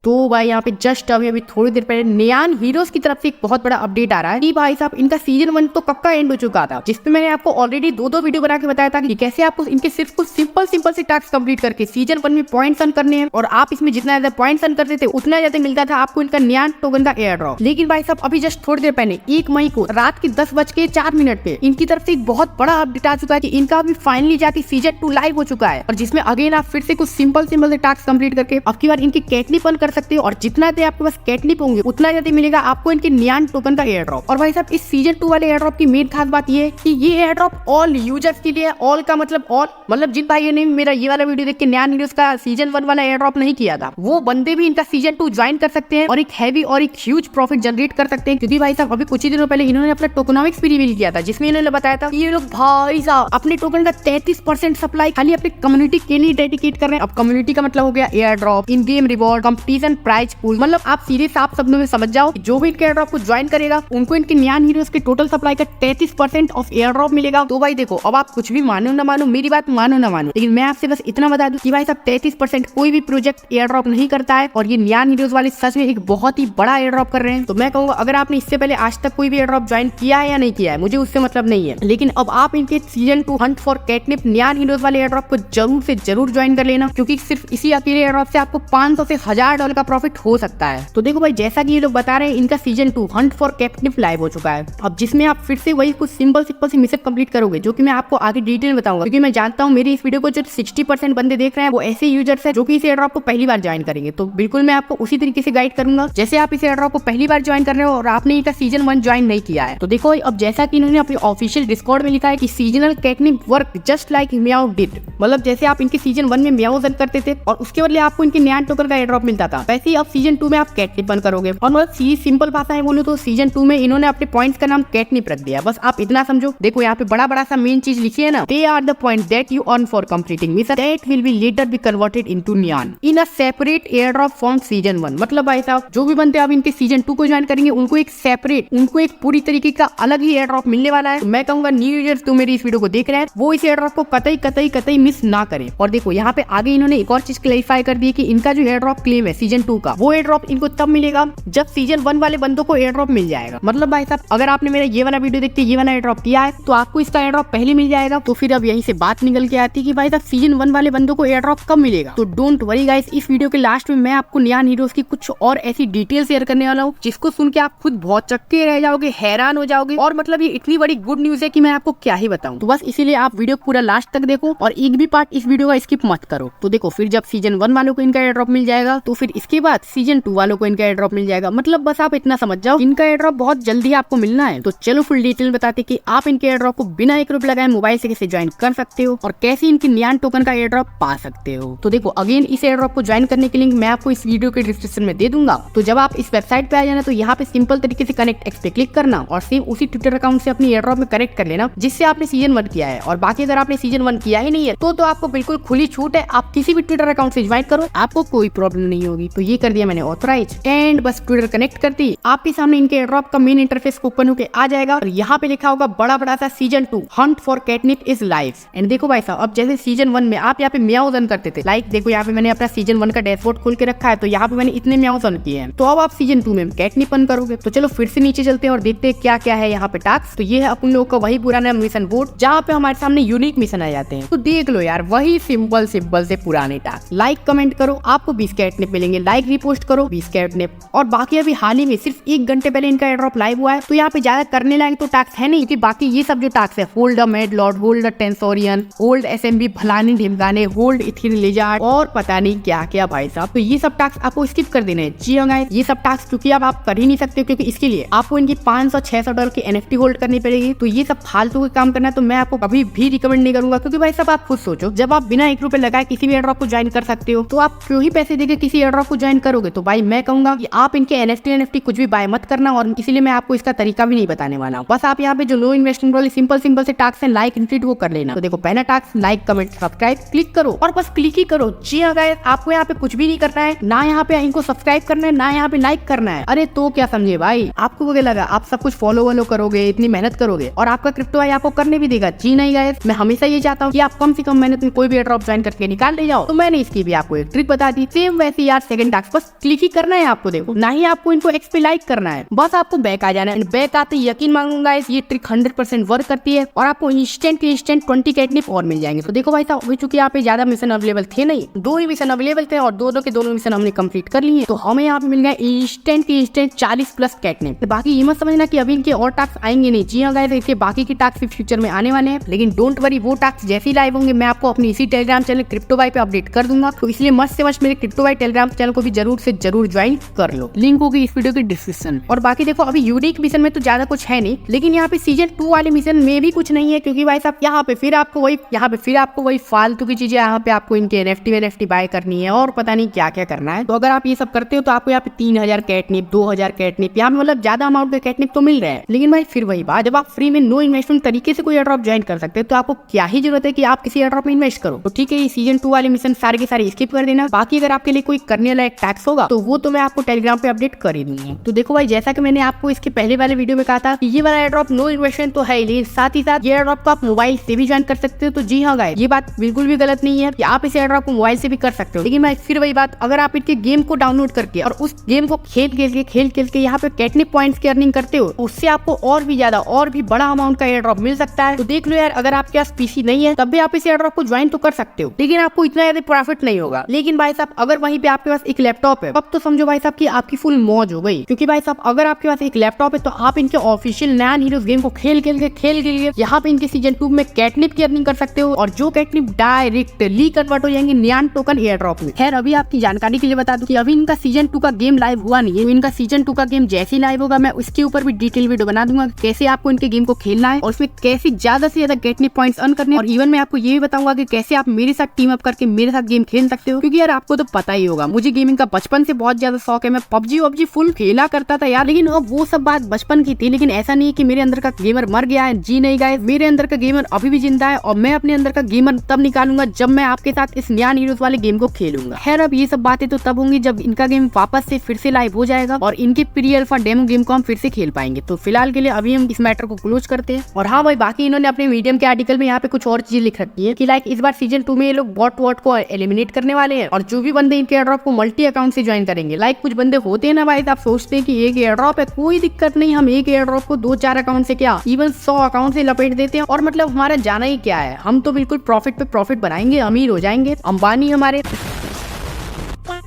तो भाई यहाँ पे जस्ट अभी थोड़ी देर पहले नियान हीरोज की तरफ से एक बहुत बड़ा अपडेट आ रहा है कि भाई साहब इनका सीजन 1 तो कब का एंड हो चुका था, जिसपे मैंने आपको ऑलरेडी दो वीडियो बना के बताया था कि कैसे आपको इनके सिर्फ कुछ सिंपल से टास्क कंप्लीट करके सीजन 1 में पॉइंट्स अर्न करने हैं, और आप इसमें जितना ज्यादा पॉइंट्स अर्न करते थे उतना ज्यादा मिलता था आपको इनका नियान टोकन का एयर ड्रॉप। लेकिन भाई साहब अभी जस्ट थोड़ी देर पहले 1 मई को रात के 10:04 पे इनकी तरफ से एक बहुत बड़ा अपडेट आ चुका है कि इनका अभी फाइनली जाके सीजन 2 लाइव हो चुका है, और जिसमें अगेन आप फिर से कुछ सिंपल से टास्क कंप्लीट करके अब की बार इनकी कैटनिप अर्न कर सकते हो, और जितना देर आपके पास कैटनिप होंगे उतना ज्यादा मिलेगा आपको इनके नियान टोकन का एयर ड्रॉप। और भाई साहब इस सीजन 2 वाले एयर ड्रॉप की मेन खास बात ये है कि ये एयर ड्रॉप ऑल यूजर्स के लिए, ऑल का मतलब जिन भाइयों ने मेरा ये वाला वीडियो देख के नियान हीरोज का सीजन 1 वाला एयर ड्रॉप नहीं किया था, वो बंदे भी इनका सीजन 2 ज्वाइन कर सकते हैं और एक हैवी और एक ह्यूज प्रॉफिट जनरेट कर सकते हैं। क्योंकि भाई साहब अभी कुछ ही दिनों पहले इन्होंने अपना टोकनॉमिक्स भी रिवील किया था, जिसमें इन्होंने बताया था कि ये लोग भाई साहब अपने टोकन का 33% सप्लाई खाली अपनी कम्युनिटी के लिए डेडिकेट कर रहे हैं। अब कम्युनिटी का मतलब हो गया air drop, in game reward, competition, prize pool, मतलब आप सीधे साफ शब्दों में समझ जाओ जो भी इनके एयर ड्रॉप को ज्वाइन करेगा उनको इनके नियान हीरोज के टोटल सप्लाई का 33% ऑफ एयर ड्रॉप मिलेगा। तो भाई देखो, अब आप कुछ भी मानो ना मानो, मेरी बात मानो ना मानो, लेकिन मैं आपसे बस इतना बता दूं कि भाई साहब 33% कोई भी प्रोजेक्ट एयर ड्रॉप नहीं करता है, और ये नियान हीरोज वाले सच में एक बहुत ही बड़ा एयर ड्रॉप कर रहे हैं। तो मैं कहूंगा अगर आपने इससे पहले आज तक कोई भी एयर ड्रॉप ज्वाइन किया है या नहीं किया है, मुझे उससे मतलब नहीं है, लेकिन अब आप इनके season 2 hunt for catnip Nyan Heroes वाले एयर ड्रॉप को जरूर से जरूर ज्वाइन कर लेना, क्योंकि सिर्फ इसी अकेले एयर ड्रॉप से आपको 500 से $1000 का प्रॉफिट हो सकता है। तो देखो भाई, जैसा कि ये लोग बता रहे हैं इनका season 2 hunt for catnip live हो चुका है, अब जिसमें आप फिर से वही कुछ सिंपल से मिशन कंप्लीट करोगे, जो कि मैं आपको आगे डिटेल बताऊंगा, क्योंकि मैं जानता हूं मेरी इस वीडियो को जो 60% बंदे देख रहे हैं वो ऐसे यूजर्स हैं जो कि इस एयर ड्रॉप को पहली बार ज्वाइन करेंगे। तो बिल्कुल मैं आपको उसी तरीके से गाइड करूंगा जैसे आप इस एयर ड्रॉप को पहली बार ज्वाइन कर रहे हो और आपने इनका सीजन 1 ज्वाइन नहीं किया है। तो देखो, अब जैसा कि इन्होंने अपने ऑफिशियल डिस्कॉर्ड में लिखा है कि seasonal catnip work just like meow did, मतलब जैसे आप इनके सीजन 1 में म्याओ अर्न करते थे और उसके बदले आपको इनके नियान टोकन का एयर ड्रॉप मिलता था, वैसे ही अब सीजन 2 में आप कैटनिप अर्न करोगे। और मतलब सिंपल भाषा में बोलूं तो सीजन 2 में इन्होंने अपने पॉइंट्स का नाम कैटनिप रख दिया, बस आप इतना समझो। देखो यहाँ पे बड़ा सा मेन चीज लिखी है ना, they are the point that you earn for completing mission that will be later be converted into Nyan in a separate airdrop from season 1। मतलब भाई साहब जो भी बंदे अब इनके सीजन 2 को ज्वाइन करेंगे उनको एक सेपरेट, उनको एक पूरी तरीके का अलग ही एयर ड्रॉप मिलने वाला है। मैं कहूंगा न्यू यूजर्स जो मेरी इस वीडियो को देख रहे हैं वो इस एयर ड्रॉप को कतई मिस ना करें। और देखो यहाँ पे आगे इन्होंने एक और चीज क्लैरिफाई कर दी कि इनका जो एयर ड्रॉप क्लेम है सीजन 2 का, वो एयर ड्रॉप इनको तब मिलेगा जब सीजन 1 वाले बंदों को एयर ड्रॉप मिल जाएगा। मतलब भाई साहब अगर आपने मेरा ये वाला वीडियो देखते ये वाला एयर ड्रॉप किया है तो आपको इसका एयर ड्रॉप पहले मिल जाएगा। तो फिर अब यहीं से बात निकल के आती है कि भाई साहब सीजन 1 वाले बंदों को एयर ड्रॉप कब मिलेगा। तो डोंट वरी गाइस, इस वीडियो के लास्ट में मैं आपको नियान हीरोज की कुछ और ऐसी डिटेल शेयर करने वाला हूँ जिसको सुन के आप खुद बहुत चक्के रह जाओगे, हैरान हो जाओगे, और मतलब ये इतनी बड़ी गुड न्यूज है कि मैं आपको क्या ही बताऊं। तो बस इसीलिए आप वीडियो पूरा लास्ट तक देखो और एक भी पार्ट इस वीडियो का स्किप मत करो। तो देखो, फिर जब सीजन 1 वालों को इनका एयर ड्रॉप मिल जाएगा तो फिर इसके बाद सीजन 2 वालों को इनका एयर ड्रॉप मिल जाएगा। मतलब बस आप इतना समझ जाओ इनका एयर ड्रॉप बहुत जल्दी आपको मिलना है। तो चलो फुल डिटेल बताते कि आप इनके एयर ड्रॉप को बिना ₹1 लगाए मोबाइल से कैसे ज्वाइन कर सकते हो और कैसे इनकी नियान टोकन का एयर ड्रॉप पा सकते हो। तो देखो, अगेन इस एयर ड्रॉप को ज्वाइन करने के लिंक मैं आपको इस वीडियो के डिस्क्रिप्शन में दे दूंगा। तो जब आप इस वेबसाइट पे आ जाना तो यहाँ पे सिंपल तरीके से कनेक्ट एक्स पे क्लिक करना और सेम उसी ट्विटर अकाउंट से अपनी एयर ड्रॉप में कनेक्ट कर लेना जिससे आपने सीजन 1 किया है। और बाकी अगर आपने सीजन 1 किया ही नहीं है तो आपको बिल्कुल खुली छूट है, आप किसी भी ट्विटर अकाउंट से ज्वाइन करो, आपको कोई प्रॉब्लम नहीं होगी। तो ये कर दिया मैंने ऑथराइज एंड बस ट्विटर कनेक्ट कर दी। आपके सामने इनके एयर ड्रॉप का मेन इंटरफेस ओपन होकर आ जाएगा और यहाँ पे लिखा होगा बड़ा सा season 2 hunt for catnip is live. And देखो भाई साहब, अब जैसे सीजन 1 में आप यहाँ पे म्याओ रन करते थे, लाइक देखो यहाँ पे मैंने अपना सीजन 1 का डैशबोर्ड खोल के रखा है, तो यहाँ पे मैंने इतने म्याओ रन किए हैं। तो अब आप सीजन 2 में कैटनिप रन करोगे। तो चलो फिर से नीचे चलते हैं और देखते हैं क्या क्या है यहाँ पे टास्क। तो ये है अपन लोगों का वही पुराना मिशन बोर्ड जहाँ पे हमारे सामने यूनिक मिशन आ जाते हैं। तो देख लो यार, वही सिंपल से पुराने टास्क। लाइक कमेंट करो, आपको 20 कैटनिप मिलेंगे, लाइक रिपोस्ट करो 20 कैटनिप। और बाकी अभी हाल ही में सिर्फ 1 घंटे पहले इनका एयर ड्रॉप लाइव हुआ है, तो यहाँ पे ज्यादा करने लायक तो टास्क है नहीं, क्योंकि बाकी ये सब जो टास्क है, hold a mad lord, hold a टेंसोरियन, होल्ड एसएमबी भलानी ढिमकाने, होल्ड इथिन लिजार्ड और पता नहीं क्या क्या भाई साहब, तो ये सब टास्क आपको स्किप कर देने हैं। जी हाँ गाइस, ये सब टास्क क्योंकि अब आप कर ही नहीं सकते, क्योंकि इसके लिए आपको इनकी $500-600 की NFT होल्ड करनी पड़ेगी। तो ये सब फालतू के काम करना तो मैं आपको कभी भी रिकमेंड नहीं करूंगा, क्योंकि भाई साहब आप खुद सोचो, जब आप बिना ₹1 लगाए किसी भी एयर ड्रॉप को ज्वाइन कर सकते हो तो आप क्यों ही पैसे देके किसी एयर ड्रॉप को ज्वाइन करोगे। तो भाई मैं कहूंगा कि आप इनके NFT कुछ भी बाय मत करना, और इसीलिए मैं आपको इसका तरीका भी नहीं बताने वाला हूँ। बस आप यहाँ पे जो लो इन्वेस्टमेंट वाले सिंपल से टास्क है, लाइक रिट्वीट वो कर लेना। तो देखो, पहला task like comment subscribe click करो और बस क्लिक ही करो। जी हाँ गाइस, आपको यहाँ पे कुछ भी नहीं करना है, ना यहाँ पे इनको सब्सक्राइब करना है, ना यहाँ पे लाइक करना है। अरे तो क्या समझे भाई, आपको क्या लगा आप सब कुछ फॉलो करोगे, इतनी मेहनत करोगे और आपका क्रिप्टो आई आपको करने भी देगा। जी नहीं गाइस, मैं हमेशा ये चाहता हूँ कि आप कम से कम मेहनत में कोई भी एयर ड्रॉप ज्वाइन करके निकाल ले जाओ। तो मैंने इसकी भी आपको एक ट्रिक बता दी। सेम वैसे यार सेकंड टास्क, बस क्लिक ही करना है आपको, देखो ना ही आपको इनको एक्सपी लाइक करना है, बस आपको बैक आ जाना है। बैक आते यकीन मांगूंगा ये ट्रिक 100% वर्क करती है और आपको इंस्टेंट 20 कैटनिप और मिल जाएंगे। तो देखो भाई साहब, चूंकि यहाँ पे ज्यादा मिशन अवेलेबल थे नहीं, 2 ही मिशन अवेलेबल थे और दोनों के दोनों मिशन हमने कंप्लीट कर लिए, तो हमें यहाँ पे मिल गया इंस्टेंट 40+ कैटनिप। बाकी ये मत समझना कि अभी इनके और टास्क आएंगे नहीं, जी हाँ गाइस, इसके बाकी के टास्क फ्यूचर में आने वाले हैं, लेकिन डोंट वरी, वो टास्क जैसे ही लाइव होंगे मैं आपको अपनी इसी टेलीग्राम चैनल क्रिप्टोबाई पे अपडेट कर दूंगा। तो इसलिए मस्त से मस्त मेरे क्रिप्टोबाई टेलीग्राम चैनल को भी जरूर से जरूर ज्वाइन कर लो, लिंक होगी इस वीडियो के डिस्क्रिप्शन में। और बाकी देखो, अभी यूनिक मिशन में तो ज्यादा कुछ है नहीं, लेकिन यहाँ पे सीजन 2 वाले मिशन में भी कुछ नहीं है, क्योंकि भाई साहब यहाँ पे फिर आपको वही फालतू की चीजें, यहाँ पे आपको इनके एनएफटी बाय करनी है और पता नहीं क्या क्या करना है। तो अगर आप ये सब करते हो तो आपको यहाँ पे 3000 कैटनिप, 2000 कैटनिप, यहाँ पे मतलब ज्यादा अमाउंट के कैटनिप तो मिल रहे हैं। लेकिन भाई फिर वही बात, जब आप फ्री में नो इन्वेस्टमेंट तरीके से कोई एयरड्रॉप ज्वाइन कर सकते हैं तो आपको क्या ही जरूरत है कि आप किसी एयरड्रॉप में इन्वेस्ट करो। तो ठीक है, ये सीजन 2 वाले मिशन सारे के सारे स्किप कर देना। बाकी अगर आपके लिए कोई करने वाला एक टैक्स होगा तो वो तो मैं आपको टेलीग्राम पे अपडेट कर ही दूंगा। तो देखो भाई, जैसा कि मैंने आपको इसके पहले वाले वीडियो में कहा था कि ये वाला एयरड्रॉप नो इन्वेस्टमेंट तो है ही, लेकिन साथ ही साथ ये एयरड्रॉप को आप मोबाइल से भी ज्वाइन कर सकते हो। तो जी हाँ गाइस, ये बात बिल्कुल भी गलत नहीं है कि आप इस एयरड्रॉप को मोबाइल से भी कर सकते हो। लेकिन भाई फिर वही बात, अगर आप इनके गेम को डाउनलोड करके और उस गेम को खेल के यहाँ पे कैटनिप पॉइंट्स की अर्निंग करते हो, उससे आपको और भी ज्यादा और भी बड़ा अमाउंट का एयरड्रॉप मिल सकता है। तो देख लो यार, अगर आपके पास पीसी नहीं है तब भी आप इस एयरड्रॉप को ज्वाइन तो कर सकते हो, लेकिन आपको इतना ज्यादा प्रॉफिट नहीं होगा। लेकिन भाई साहब, अगर वहीं पे आपके पास एक लैपटॉप है, अब तो समझो भाई साहब कि आपकी फुल मौज हो गई। क्योंकि भाई साहब, अगर आपके पास एक लैपटॉप है तो आप इनके ऑफिशियल न्यान हीरोज गेम को खेल के यहाँ पे इनके सीजन 2 में कैटनिप की अर्निंग कर सकते हो, और जो कैटनिप डायरेक्टली कन्वर्ट हो जाएंगे न्यान टोकन एयरड्रॉप में। खैर, अभी आपकी जानकारी के लिए बता दूं कि अभी इनका सीजन 2 का गेम लाइव हुआ नहीं है। तो इनका सीजन 2 का गेम जैसे ही लाइव होगा मैं उसके ऊपर भी डिटेल वीडियो बना दूंगा, कैसे आपको इनके गेम को खेलना है और उसमें कैसे ज्यादा से ज्यादा कैटनिप पॉइंट्स अर्न करने। और इवन मैं आपको ये भी बताऊंगा कि कैसे आप मेरे साथ टीम अप करके मेरे साथ गेम खेल सकते हो। क्योंकि यार आपको तो पता ही होगा, मुझे गेमिंग का बचपन से बहुत ज्यादा शौक है। मैं पबजी फुल खेला करता था यार, लेकिन अब वो सब बात बचपन की थी। लेकिन ऐसा नहीं कि मेरे अंदर का गेमर मर गया है, जी नहीं गाइस, मेरे अंदर का गेमर अभी भी जिंदा है और मैं अपने अंदर का गेमर तब निकालूंगा जब मैं आपके साथ इस न्यान हीरोज वाले गेम को खेलूंगा। खैर, अब ये सब बातें तो तब होंगी जब इनका गेम वापस से फिर से लाइव हो जाएगा और इनके प्री अल्फा डेमो गेम को हम फिर से खेल पाएंगे। तो फिलहाल के लिए अभी हम इस मैटर को क्लोज करते हैं। और हाँ भाई, बाकी इन्होंने अपने मीडियम के आर्टिकल में यहाँ पे कुछ और चीजें लिख रखी है कि लाइक इस बार सीजन 2 में ये लोग बॉट को एलिमिनेट करने वाले हैं और जो भी बंदे इनके एयरड्रॉप को मल्टी अकाउंट से ज्वाइन करेंगे। लाइक कुछ बंदे होते हैं ना भाई, आप सोचते हैं कि एक एयरड्रॉप है, कोई दिक्कत नहीं, हम एक एयरड्रॉप को 2-4 अकाउंट से क्या इवन 100 अकाउंट से लपेट देते हैं और मतलब हमारा जाना ही क्या है, हम तो बिल्कुल प्रॉफिट पे प्रॉफिट बनाएंगे, अमीर हो जाएंगे, अंबानी हमारे।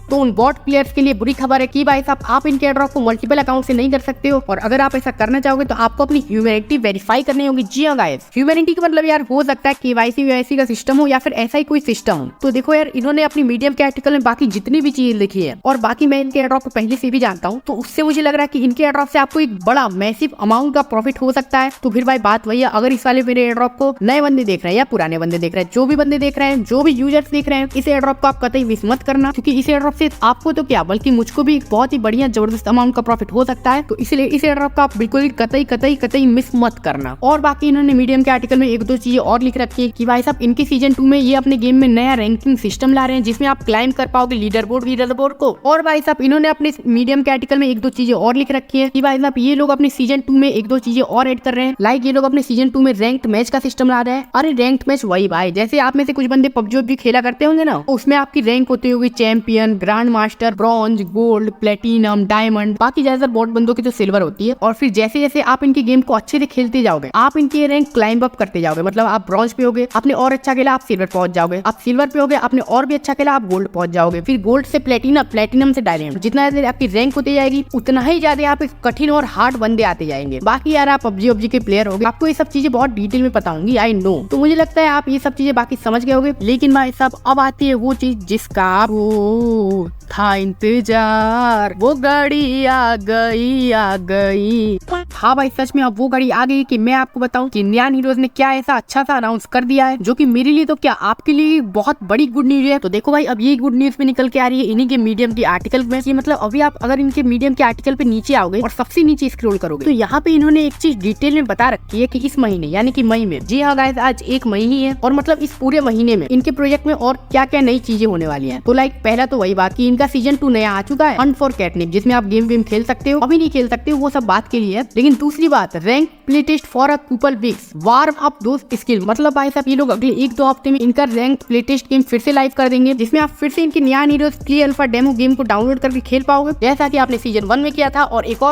तो उन बॉट प्लेयर्स के लिए बुरी खबर है कि भाई साहब, आप इनके एयरड्रॉप को मल्टीपल अकाउंट से नहीं कर सकते हो और अगर आप ऐसा करना चाहोगे तो आपको अपनी ह्यूमैनिटी वेरीफाई करनी होगी। जी हाँ गाइस, ह्यूमैनिटी का मतलब यार हो सकता है KYC का सिस्टम हो या फिर ऐसा ही कोई सिस्टम हो। तो देखो यार, इन्होंने अपनी मीडियम के आर्टिकल में बाकी जितनी भी चीजें लिखी है और बाकी मैं इनके एयरड्रॉप को पहले से भी जानता हूँ, तो उससे मुझे लग रहा है कि इनके एयरड्रॉप से आपको एक बड़ा मैसिव अमाउंट का प्रॉफिट हो सकता है। तो फिर भाई बात वही है, अगर इस वाले मेरे एयरड्रॉप को नए बंदे देख रहे हैं या पुराने बंदे देख रहे हैं, जो भी बंदे देख रहे हैं, जो भी यूजर्स देख रहे हैं, इस एयरड्रॉप को आप कतई मिस मत करना। क्योंकि इस एयरड्रॉप से आपको तो क्या बल्कि मुझको भी एक बहुत ही बढ़िया जबरदस्त अमाउंट का प्रॉफिट हो सकता है। तो इसलिए इस एयरड्रॉप का आप बिल्कुल कतई मिस मत करना। और बाकी इन्होंने मीडियम के आर्टिकल में 1-2 चीजें और लिख रखी है कि भाई साहब, इनके सीजन 2 में ये अपने गेम में नया रैंकिंग सिस्टम ला रहे हैं जिसमें आप क्लाइम कर पाओगे लीडर बोर्ड को। और भाई साहब, इन्होंने अपने मीडियम के आर्टिकल में 1-2 चीजें और लिख रखी है कि भाई साहब, ये लोग अपने सीजन 2 में 1-2 चीजें और ऐड कर रहे हैं। लाइक ये लोग अपने सीजन 2 में रैंक्ड मैच का सिस्टम ला रहे हैं। अरे रैंक्ड मैच वही भाई, जैसे आप में से कुछ बंदे पबजी खेला करते होंगे ना, उसमें आपकी रैंक होती होगी champion, grand master, bronze, gold, platinum, diamond, बाकी ज्यादातर बॉट बंदों की तो सिल्वर होती है। और फिर जैसे जैसे आप इनके गेम को अच्छे से खेलते जाओगे, आप इनकी रैंक क्लाइंब अप करते जाओगे। मतलब आप ब्रॉन्ज पे होगे, आपने और अच्छा खेला आप सिल्वर पहुंच जाओगे, आप सिल्वर पे होगे, आपने और भी अच्छा खेला आप गोल्ड पहुंच जाओगे, फिर गोल्ड से प्लेटिनम, प्लेटिनम से डायमंड। जितना ज्यादा आपकी रैंक होती जाएगी उतना ही ज्यादा आप कठिन और हार्ड बंदे आते जाएंगे। बाकी यार आप पबजी के प्लेयर होगे, आपको ये सब चीजें बहुत डिटेल में पता होंगी, आई नो। तो मुझे लगता है आप ये सब चीजें बाकी समझ गए होगे। लेकिन भाई साहब, अब आती है वो चीज जिसका आपको था इंतजार, वो गाड़ी आ गई। हाँ भाई, सच में अब वो गाड़ी आ गई कि मैं आपको बताऊं कि न्यान हीरोज ने क्या ऐसा अच्छा सा अनाउंस कर दिया है जो कि मेरे लिए तो क्या आपके लिए बहुत बड़ी गुड न्यूज है। तो देखो भाई, अब ये गुड न्यूज में निकल के आ रही है इन्हीं के मीडियम के आर्टिकल में। कि मतलब अभी आप अगर इनके मीडियम के आर्टिकल पे नीचे आओगे और सबसे नीचे स्क्रॉल करोगे तो यहाँ पे इन्होंने एक चीज डिटेल में बता रखी है कि इस महीने यानी कि मई में, जी हाँ गाइस, आज 1 मई ही है और मतलब इस पूरे महीने में इनके प्रोजेक्ट में और क्या क्या नई चीजें होने वाली है। तो लाइक पहला तो वही बात कि इनका सीजन 2 नया आ चुका है, हंट फॉर कैटनिप, जिसमें आप गेम खेल सकते हो। अभी नहीं खेल सकते हो, वो सब बात के लिए है, लेकिन लेकिन दूसरी बात, rank play test for a couple weeks warm up those skill, मतलब भाई साहब ये लोग अगले 1-2 हफ्ते में इनका रैंक प्ले टेस्ट गेम फिर से लाइव कर देंगे, जिसमें आप फिर से इनके Nyan Heroes pre alpha demo game को डाउनलोड करके खेल पाओगे, जैसा कि आपने सीजन 1 में किया था। और एक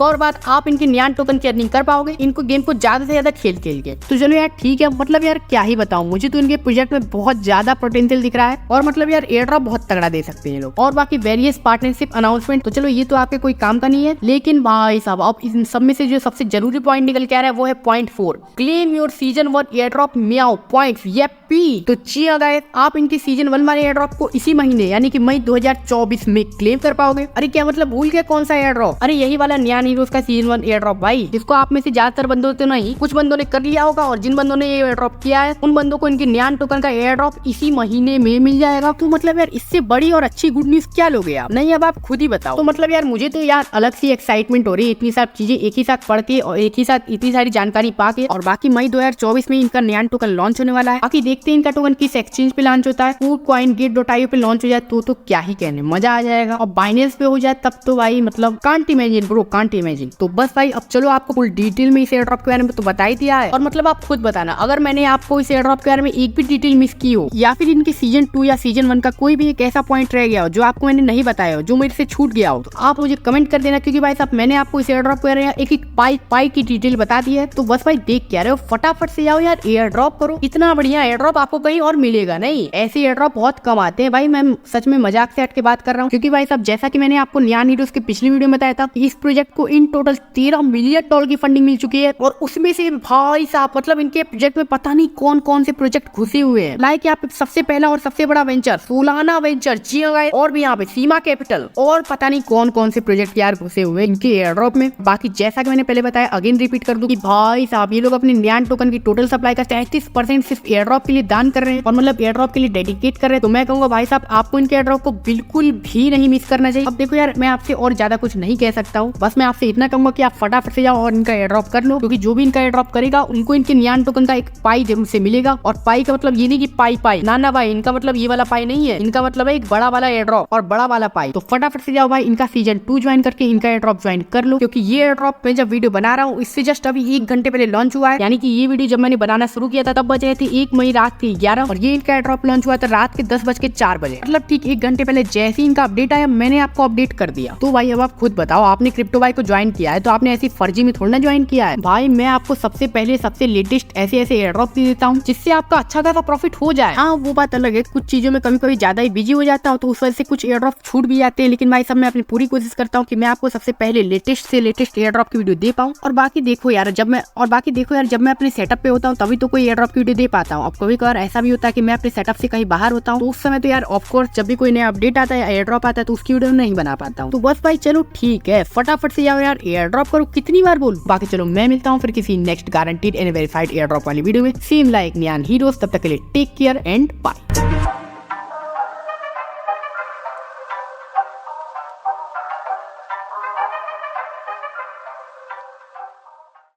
और बात आप इनके नियान टोकन की अर्निंग कर पाओगे इनको गेम को ज्यादा से ज्यादा खेल के। तो चलो यार ठीक है, मतलब यार क्या ही बताऊं, मुझे तो इनके प्रोजेक्ट में बहुत ज्यादा पोटेंशियल दिख रहा है और मतलब यार एयर ड्रॉप बहुत तगड़ा दे सकते हैं लोग। और बाकी वेरियस पार्टनरशिप अनाउंसमेंट, तो चलो ये तो आपके कोई काम का नहीं है, लेकिन भाई साहब अब इन सब में से जो सबसे जरूरी पॉइंट निकल के आ रहा है वो है point 4, claim your season 1 air drop Miao points. ये तो चिया गाइस, आप इनके सीजन 1 वाले एयर ड्रॉप को इसी महीने यानी कि मई 2024 में क्लेम कर पाओगे। अरे क्या मतलब भूल गए कौन सा एयर ड्रॉप? अरे यही वाला नियान हीरोज का सीजन 1 एयर ड्रॉप भाई, जिसको आप में से ज्यादातर बंदों तो नहीं, कुछ बंदों ने कर लिया होगा और जिन बंदों ने ये एयर ड्रॉप किया है उन बंदों को इनके नियान टोकन का एयर ड्रॉप इसी महीने में मिल जाएगा। तो मतलब यार इससे बड़ी और अच्छी गुड न्यूज क्या लोगे आप? नहीं, अब आप खुद ही बताओ। तो मतलब यार मुझे तो यार अलग सी एक्साइटमेंट हो रही है, इतनी सारी चीजें एक ही साथ पढ़ के और एक ही साथ इतनी सारी जानकारी पाके। और बाकी मई 2024 में इनका नियान टोकन लॉन्च होने वाला है। बाकी देखते हैं इनका टोकन किस एक्सचेंज पे लॉन्च होता है। coolcoingate.io पे लॉन्च हो जाए तो क्या ही कहने, मजा आ जाएगा। और बाइनेंस पे हो जाए तब तो भाई मतलब can't imagine bro, can't imagine. तो बस भाई अब चलो आपको फुल डिटेल में इस एयर ड्रॉप के बारे में तो बता ही दिया है, और मतलब आप खुद बताना अगर मैंने आपको इस एयर ड्रॉप के बारे में एक भी डिटेल मिस की हो या फिर इनके सीजन 2 या सीजन 1 का कोई भी एक ऐसा पॉइंट रह गया हो जो आपको मैंने नहीं बताया हो, जो मेरे से छूट गया हो, तो आप मुझे कमेंट कर देना। क्योंकि भाई साहब मैंने आपको इस एयर ड्रॉप के बारे में एक पाई की डिटेल बता दी है। तो बस भाई देख क्या रहे हो, फटाफट से जाओ यार एयर ड्रॉप करो। इतना बढ़िया एयर ड्रॉप आपको कहीं और मिलेगा नहीं, ऐसे एयर ड्रॉप बहुत कम आते हैं भाई। मैं सच में मजाक से हट के बात कर रहा हूँ, क्योंकि भाई साहब जैसा कि मैंने आपको नियान हीरोज के पिछली वीडियो में बताया था, इस प्रोजेक्ट को इन टोटल $13 मिलियन की फंडिंग मिल चुकी है। और उसमें से भाई साहब मतलब इनके प्रोजेक्ट में पता नहीं कौन कौन से प्रोजेक्ट घुसे हुए हैं। लाइक यहाँ पे सबसे पहला और सबसे बड़ा वेंचर सोलाना वेंचर, जी हाँ, और भी यहाँ पे सीमा कैपिटल, और पता नहीं कौन कौन से प्रोजेक्ट यार घुसे हुए इनके एयर ड्रॉप में। बाकी जैसा कि मैंने पहले बताया, अगेन रिपीट कर दूं कि भाई साहब ये लोग अपने नियान टोकन की टोटल सप्लाई का 33% सिर्फ एयर ड्रॉप के लिए दान कर रहे हैं, और मतलब एयर ड्रॉप के लिए डेडिकेट कर रहे हैं। तो मैं कहूंगा भाई साहब आपको इनके एयर ड्रॉप को बिल्कुल भी नहीं मिस करना चाहिए। अब देखो यार मैं आपसे और ज्यादा कुछ नहीं कह सकता हूँ, बस मैं आपसे इतना कहूंगा कि आप फटाफट से जाओ और इनका एयर ड्रॉप कर लो, क्योंकि जो भी इनका एयर ड्रॉप करेगा उनको इनके नियान टोकन का एक पाई जरूर से मिलेगा। और पाई का मतलब ये नहीं कि पाई ना भाई, इनका मतलब ये वाला पाई नहीं है, इनका मतलब है एक बड़ा वाला एयर ड्रॉप और बड़ा वाला पाई। तो फटाफट से जाओ भाई इनका सीजन 2 ज्वाइन करके इनका एयर ड्रॉप ज्वाइन कर लो, क्योंकि ये एयर ड्रॉप मैं जब वीडियो बना रहा हूँ इससे जस्ट अभी 1 घंटे पहले लॉन्च हुआ है। यानी कि ये वीडियो जब मैंने बनाना शुरू किया था तब बज रहे थे 1 मई रात के 11, और ये इनका एयर ड्रॉप लॉन्च हुआ था रात के 10:04 बजे, मतलब ठीक 1 घंटे पहले। जैसे ही इनका अपडेट आया मैंने आपको अपडेट कर दिया। तो भाई अब आप खुद बताओ, आपने क्रिप्टो भाई को ज्वाइन किया है तो आपने ऐसी फर्जी में थोड़ा ना ज्वाइन किया है भाई। मैं आपको सबसे पहले सबसे लेटेस्ट ऐसे एयर ड्रॉप दे देता हूँ जिससे आपका अच्छा खासा प्रॉफिट हो जाए। हाँ वो बात अलग है, कुछ चीजों में कभी ज्यादा ही बिजी हो जाता हूँ तो उस वजह से कुछ एयर ड्रॉप छूट भी जाते हैं, लेकिन भाई सब मैं अपनी पूरी कोशिश करता हूँ कि मैं आपको सबसे पहले लेटेस्ट से लेटेस्ट एयर ड्रॉप की वीडियो दे पाऊँ। और बाकी देखो यार जब मैं अपने सेटअप पे होता हूँ तभी तो कोई एयर ड्रॉप की वीडियो दे पाता हूँ। अब कभी कभार ऐसा भी होता है कि मैं अपने सेटअप से कहीं बाहर होता हूँ, तो उस समय तो यार ऑफ कोर्स जब भी कोई नया अपडेट आता है, एयर ड्रॉप आता है, तो उसकी वीडियो नहीं बना पाता हूँ। तो बस भाई चलो ठीक है, फटाफट से जाओ यार एयर ड्रॉप करो, कितनी बार बोलूं। बाकी चलो मैं मिलता हूँ फिर किसी next guaranteed and verified air drop वाली वीडियो में, सेम लाइक नियान हीरोज। तब तक के लिए टेक केयर एंड बाय।